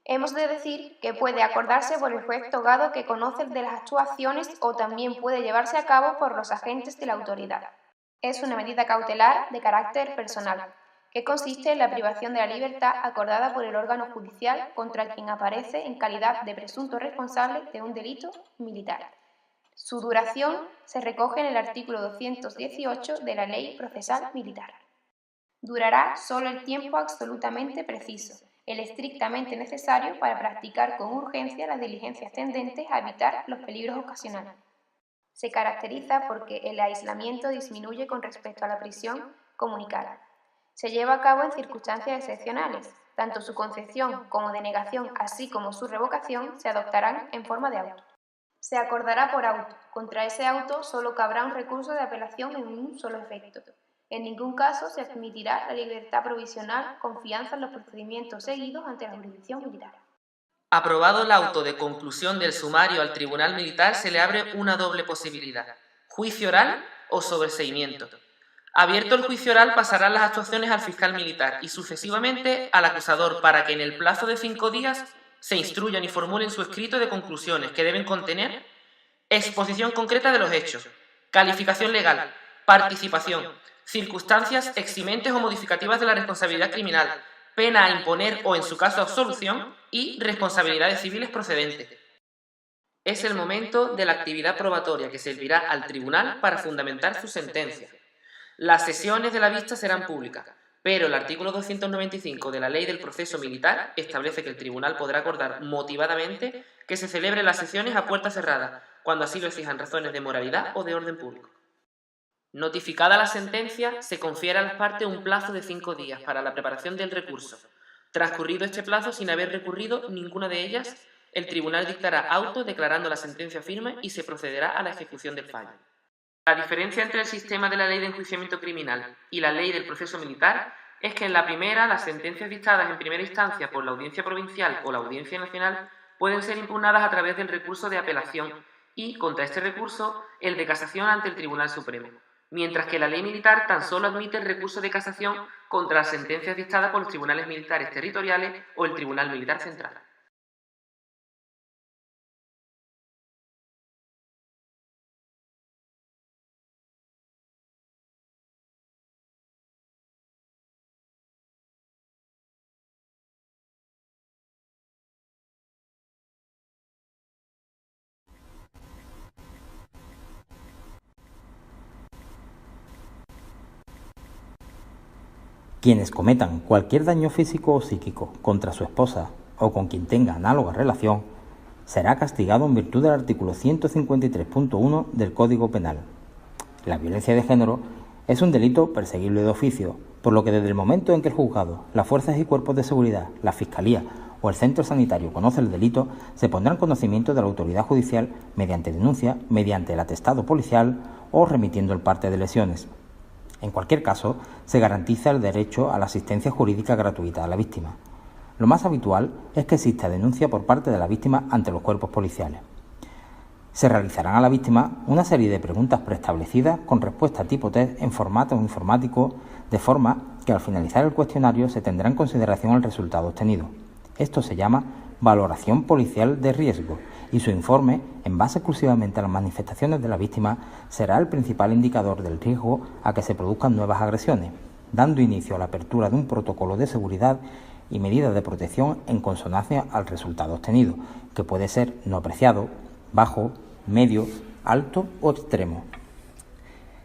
Hemos de decir que puede acordarse por el juez togado que conoce de las actuaciones o también puede llevarse a cabo por los agentes de la autoridad. Es una medida cautelar de carácter personal, que consiste en la privación de la libertad acordada por el órgano judicial contra quien aparece en calidad de presunto responsable de un delito militar. Su duración se recoge en el artículo 218 de la Ley Procesal Militar. Durará solo el tiempo absolutamente preciso, el estrictamente necesario para practicar con urgencia las diligencias tendentes a evitar los peligros ocasionales. Se caracteriza porque el aislamiento disminuye con respecto a la prisión comunicada. Se lleva a cabo en circunstancias excepcionales. Tanto su concesión como denegación, así como su revocación, se adoptarán en forma de auto. Se acordará por auto. Contra ese auto solo cabrá un recurso de apelación en un solo efecto. En ningún caso se admitirá la libertad provisional con fianza en los procedimientos seguidos ante la jurisdicción militar. Aprobado el auto de conclusión del sumario al tribunal militar, se le abre una doble posibilidad: juicio oral o sobreseimiento. Abierto el juicio oral, pasarán las actuaciones al fiscal militar y sucesivamente al acusador para que en el plazo de 5 días se instruyan y formulen su escrito de conclusiones que deben contener exposición concreta de los hechos, calificación legal, participación, circunstancias eximentes o modificativas de la responsabilidad criminal, pena a imponer o, en su caso, absolución y responsabilidades civiles procedentes. Es el momento de la actividad probatoria que servirá al tribunal para fundamentar su sentencia. Las sesiones de la vista serán públicas, pero el artículo 295 de la Ley del Proceso Militar establece que el tribunal podrá acordar motivadamente que se celebren las sesiones a puerta cerrada, cuando así lo exijan razones de moralidad o de orden público. Notificada la sentencia, se confiere a las partes un plazo de 5 días para la preparación del recurso. Transcurrido este plazo, sin haber recurrido ninguna de ellas, el tribunal dictará auto declarando la sentencia firme y se procederá a la ejecución del fallo. La diferencia entre el sistema de la Ley de Enjuiciamiento Criminal y la Ley del Proceso Militar es que en la primera, las sentencias dictadas en primera instancia por la Audiencia Provincial o la Audiencia Nacional pueden ser impugnadas a través del recurso de apelación y, contra este recurso, el de casación ante el Tribunal Supremo, mientras que la ley militar tan solo admite el recurso de casación contra las sentencias dictadas por los tribunales militares territoriales o el Tribunal Militar Central. Quienes cometan cualquier daño físico o psíquico contra su esposa o con quien tenga análoga relación, será castigado en virtud del artículo 153.1 del Código Penal. La violencia de género es un delito perseguible de oficio, por lo que desde el momento en que el juzgado, las fuerzas y cuerpos de seguridad, la Fiscalía o el centro sanitario conoce el delito, se pondrá en conocimiento de la autoridad judicial mediante denuncia, mediante el atestado policial o remitiendo el parte de lesiones. En cualquier caso, se garantiza el derecho a la asistencia jurídica gratuita a la víctima. Lo más habitual es que exista denuncia por parte de la víctima ante los cuerpos policiales. Se realizarán a la víctima una serie de preguntas preestablecidas con respuesta tipo test en formato informático, de forma que al finalizar el cuestionario se tendrá en consideración el resultado obtenido. Esto se llama valoración policial de riesgo y su informe, en base exclusivamente a las manifestaciones de la víctima, será el principal indicador del riesgo a que se produzcan nuevas agresiones, dando inicio a la apertura de un protocolo de seguridad y medidas de protección en consonancia al resultado obtenido, que puede ser no apreciado, bajo, medio, alto o extremo.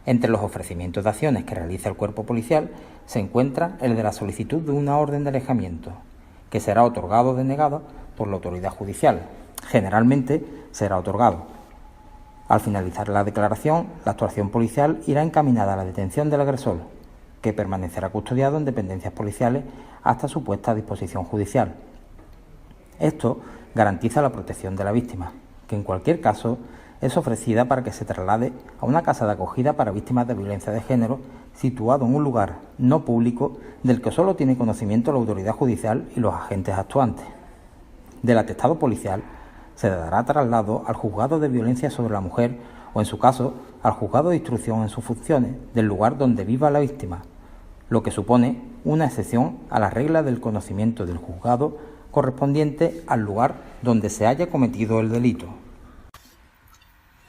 Entre los ofrecimientos de acciones que realiza el cuerpo policial se encuentra el de la solicitud de una orden de alejamiento, que será otorgado o denegado por la autoridad judicial. Generalmente será otorgado. Al finalizar la declaración, la actuación policial irá encaminada a la detención del agresor, que permanecerá custodiado en dependencias policiales hasta su puesta a disposición judicial. Esto garantiza la protección de la víctima, que en cualquier caso es ofrecida para que se traslade a una casa de acogida para víctimas de violencia de género situado en un lugar no público del que solo tiene conocimiento la autoridad judicial y los agentes actuantes. Del atestado policial se dará traslado al juzgado de violencia sobre la mujer o, en su caso, al juzgado de instrucción en sus funciones del lugar donde viva la víctima, lo que supone una excepción a la regla del conocimiento del juzgado correspondiente al lugar donde se haya cometido el delito.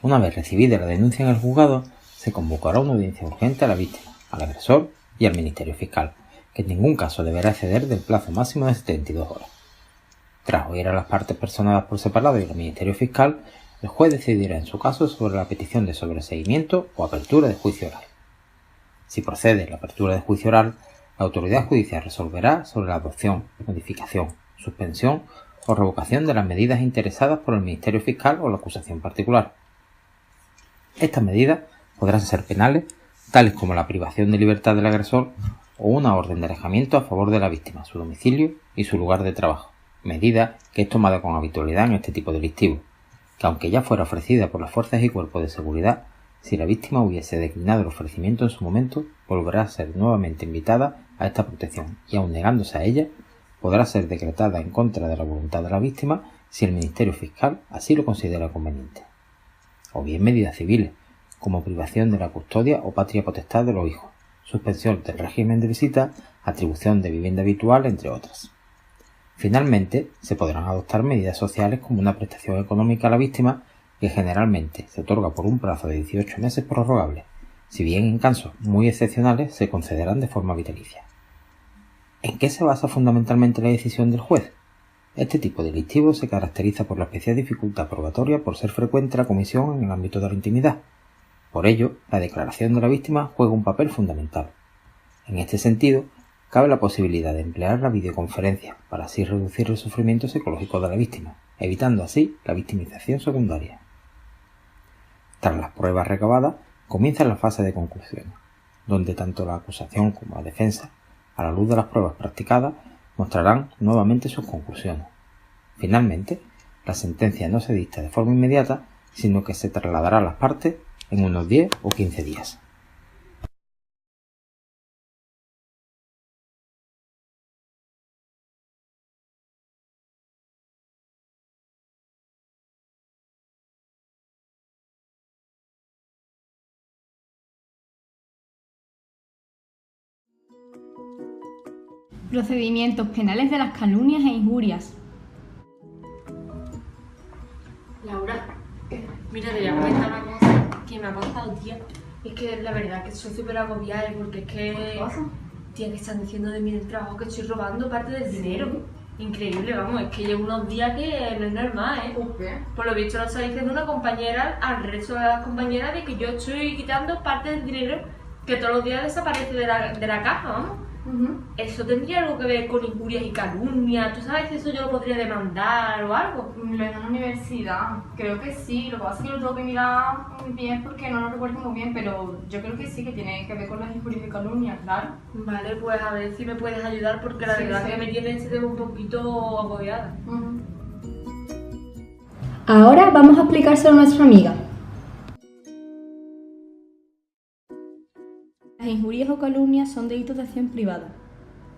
Una vez recibida la denuncia en el juzgado, se convocará una audiencia urgente a la víctima, al agresor y al Ministerio Fiscal, que en ningún caso deberá exceder del plazo máximo de 72 horas. Tras oír a las partes personadas por separado y al Ministerio Fiscal, el juez decidirá en su caso sobre la petición de sobreseimiento o apertura de juicio oral. Si procede la apertura de juicio oral, la autoridad judicial resolverá sobre la adopción, modificación, suspensión o revocación de las medidas interesadas por el Ministerio Fiscal o la acusación particular. Estas medidas podrán ser penales, tales como la privación de libertad del agresor o una orden de alejamiento a favor de la víctima, su domicilio y su lugar de trabajo, medida que es tomada con habitualidad en este tipo delictivo, que aunque ya fuera ofrecida por las fuerzas y cuerpos de seguridad, si la víctima hubiese declinado el ofrecimiento en su momento, volverá a ser nuevamente invitada a esta protección y, aun negándose a ella, podrá ser decretada en contra de la voluntad de la víctima si el Ministerio Fiscal así lo considera conveniente. O bien medidas civiles, como privación de la custodia o patria potestad de los hijos, suspensión del régimen de visita, atribución de vivienda habitual, entre otras. Finalmente, se podrán adoptar medidas sociales como una prestación económica a la víctima, que generalmente se otorga por un plazo de 18 meses prorrogable, si bien en casos muy excepcionales se concederán de forma vitalicia. ¿En qué se basa fundamentalmente la decisión del juez? Este tipo delictivo se caracteriza por la especial dificultad probatoria por ser frecuente la comisión en el ámbito de la intimidad. Por ello, la declaración de la víctima juega un papel fundamental. En este sentido, cabe la posibilidad de emplear la videoconferencia para así reducir el sufrimiento psicológico de la víctima, evitando así la victimización secundaria. Tras las pruebas recabadas, comienza la fase de conclusión, donde tanto la acusación como la defensa, a la luz de las pruebas practicadas, mostrarán nuevamente sus conclusiones. Finalmente, la sentencia no se dicta de forma inmediata, sino que se trasladará a las partes en unos 10 o 15 días. Procedimientos penales de las calumnias e injurias. Laura, mira, te voy a comentar una cosa que me ha pasado, tía. Es que la verdad que estoy súper agobiada porque es que... ¿Qué pasa? Tía, que están diciendo de mí del trabajo que estoy robando parte del dinero. Increíble, vamos, es que llevo unos días que no es normal, ¿eh? Por lo visto lo está diciendo una compañera al resto de las compañeras de que yo estoy quitando parte del dinero que todos los días desaparece de la caja, vamos. ¿Eso tendría algo que ver con injurias y calumnias? ¿Tú sabes si eso yo lo podría demandar o algo? Lo es en la universidad, creo que sí. Lo que pasa es que lo tengo que mirar bien porque no lo recuerdo muy bien, pero yo creo que sí, que tiene que ver con las injurias y calumnias, claro. Vale, pues a ver si me puedes ayudar porque la verdad que me tiene ese tema un poquito agobiada. Ahora vamos a explicárselo a nuestra amiga. Las injurias o calumnias son delitos de acción privada.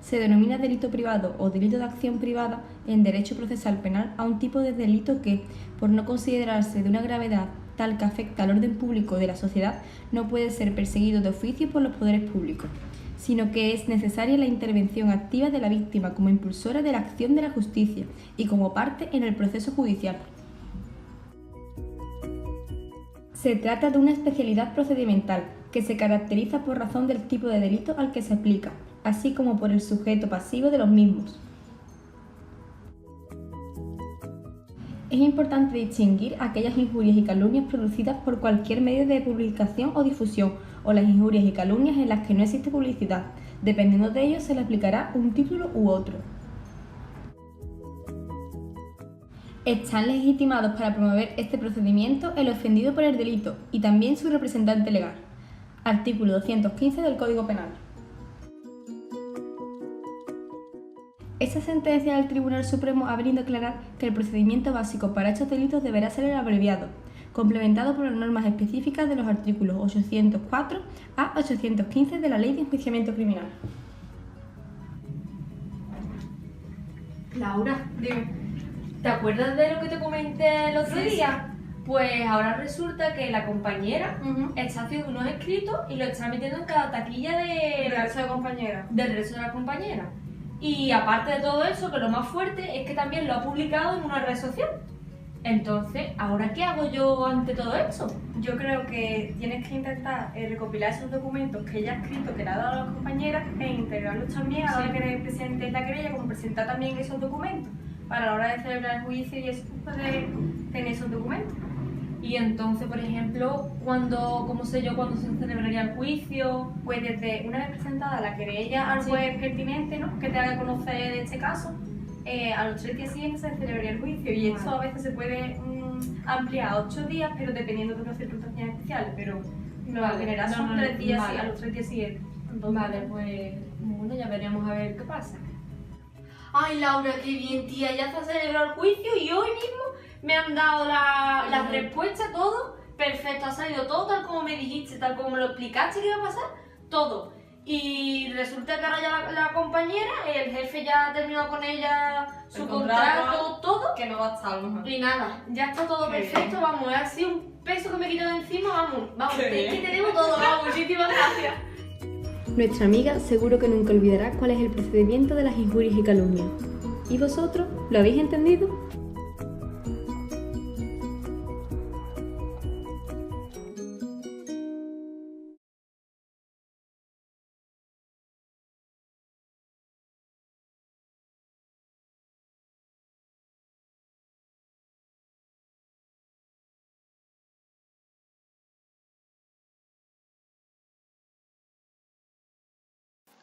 Se denomina delito privado o delito de acción privada en derecho procesal penal a un tipo de delito que, por no considerarse de una gravedad tal que afecta al orden público de la sociedad, no puede ser perseguido de oficio por los poderes públicos, sino que es necesaria la intervención activa de la víctima como impulsora de la acción de la justicia y como parte en el proceso judicial. Se trata de una especialidad procedimental que se caracteriza por razón del tipo de delito al que se aplica, así como por el sujeto pasivo de los mismos. Es importante distinguir aquellas injurias y calumnias producidas por cualquier medio de publicación o difusión, o las injurias y calumnias en las que no existe publicidad. Dependiendo de ello, se le aplicará un título u otro. Están legitimados para promover este procedimiento el ofendido por el delito y también su representante legal. Artículo 215 del Código Penal. Esta sentencia del Tribunal Supremo ha venido a aclarar que el procedimiento básico para estos delitos deberá ser el abreviado, complementado por las normas específicas de los artículos 804 a 815 de la Ley de Enjuiciamiento Criminal. Laura, dime, ¿te acuerdas de lo que te comenté el otro día? Pues ahora resulta que la compañera está haciendo unos escritos y lo está metiendo en cada taquilla del resto de la compañera. Y aparte de todo eso, que lo más fuerte es que también lo ha publicado en una red social. Entonces, ¿ahora qué hago yo ante todo eso? Yo creo que tienes que intentar recopilar esos documentos que ella ha escrito, que le ha dado a las compañeras, e integrarlos también a la hora que presentes la querella, como presentar también esos documentos, para a la hora de celebrar el juicio y eso, poder tener esos documentos. Y entonces, por ejemplo, ¿cómo sé yo cuándo se celebraría el juicio? Pues desde una vez presentada la querella al juez pertinente, ¿no?, que te haga conocer de este caso, a los 3 días siguientes se celebraría el juicio. Y esto a veces se puede ampliar a 8 días, pero dependiendo de unas circunstancias especiales. Pero en general son 3 días, a los 3 días siguientes. Entonces, vale, pues bueno, ya veremos a ver qué pasa. Ay, Laura, qué bien, tía, ya se ha celebrado el juicio y hoy mismo me han dado las respuestas, todo perfecto, ha salido todo tal como me dijiste, tal como me lo explicaste que iba a pasar, todo. Y resulta que ahora ya la compañera, el jefe ya ha terminado con ella su contrato, todo. Que no va a estar mejor. Y nada, ya está todo perfecto, vamos, ha sido un peso que me he quitado de encima, vamos, es que te debo todo, vamos, muchísimas gracias. Nuestra amiga seguro que nunca olvidará cuál es el procedimiento de las injurias y calumnias. ¿Y vosotros? ¿Lo habéis entendido?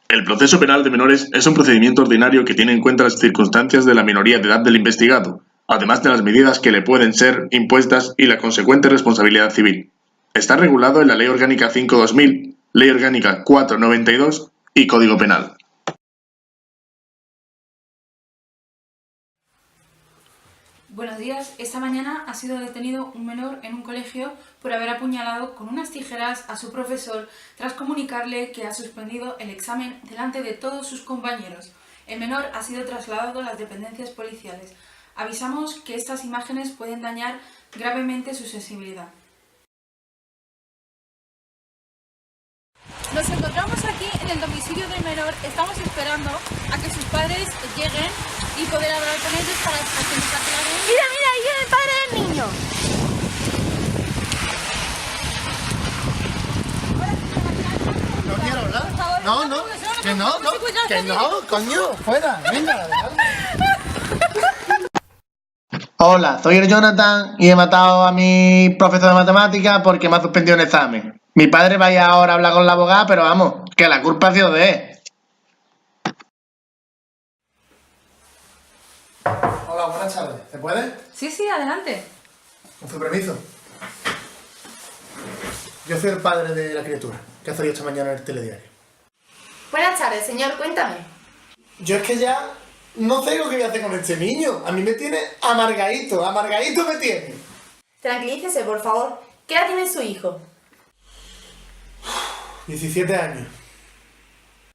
El proceso penal de menores es un procedimiento ordinario que tiene en cuenta las circunstancias de la minoría de edad del investigado, además de las medidas que le pueden ser impuestas y la consecuente responsabilidad civil. Está regulado en la Ley Orgánica 5/2000, Ley Orgánica 4/92 y Código Penal. Buenos días. Esta mañana ha sido detenido un menor en un colegio por haber apuñalado con unas tijeras a su profesor tras comunicarle que ha suspendido el examen delante de todos sus compañeros. El menor ha sido trasladado a las dependencias policiales. Avisamos que estas imágenes pueden dañar gravemente su sensibilidad. Nos encontramos aquí en el domicilio del menor. Estamos esperando a que sus padres lleguen y poder hablar con ellos para que nos aclaren. ¡Mira, mira! ¡Ahí viene el padre del niño! No quiero hablar. No, que no, coño, fuera, venga. Hola, soy el Jonathan y he matado a mi profesor de matemáticas porque me ha suspendido un examen. Mi padre vaya ahora a hablar con la abogada, pero vamos, que la culpa ha sido de él. Hola, buenas tardes. ¿Se puede? Sí, sí, adelante. Con su permiso. Yo soy el padre de la criatura, que ha salido esta mañana en el telediario. Buenas tardes, señor, cuéntame. Yo es que ya no sé lo que voy a hacer con este niño. A mí me tiene amargadito me tiene. Tranquilícese, por favor. ¿Qué edad tiene su hijo? 17 años.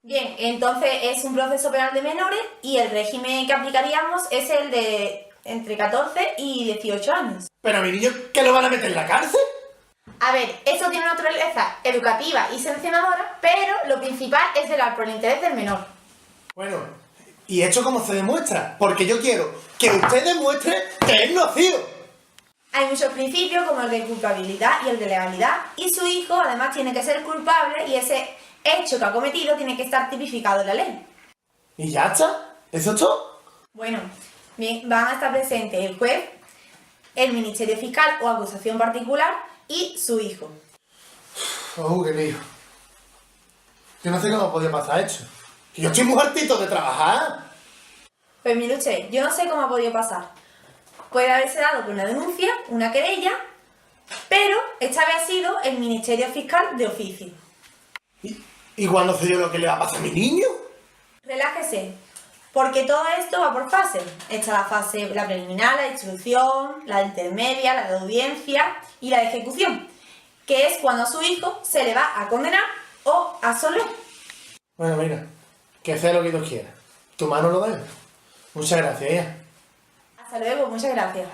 Bien, entonces es un proceso penal de menores y el régimen que aplicaríamos es el de entre 14 y 18 años. ¿Pero a mi niño qué lo van a meter en la cárcel? A ver, eso tiene una naturaleza educativa y sancionadora, pero lo principal es velar por el interés del menor. Bueno, ¿y esto cómo se demuestra? Porque yo quiero que usted demuestre que es nocivo. Hay muchos principios como el de culpabilidad y el de legalidad, y su hijo además tiene que ser culpable y ese hecho que ha cometido tiene que estar tipificado en la ley. ¿Y ya está? ¿Eso es todo? Bueno, bien, van a estar presentes el juez, el Ministerio Fiscal o acusación particular y su hijo. Qué lío. Yo no sé cómo podía pasar esto. Que yo estoy muy hartito de trabajar. Pues mire usted, yo no sé cómo ha podido pasar. Puede haberse dado por una denuncia, una querella, pero esta vez ha sido el Ministerio Fiscal de oficio. ¿Y cuándo se dio lo que le va a pasar a mi niño? Relájese, porque todo esto va por fases. Está la fase, la preliminar, la de instrucción, la de intermedia, la de audiencia y la de ejecución, que es cuando a su hijo se le va a condenar o a absolver. Bueno, mira, que sea lo que Dios quiera. Tu mano lo debe. Muchas gracias, hija. Hasta luego, muchas gracias.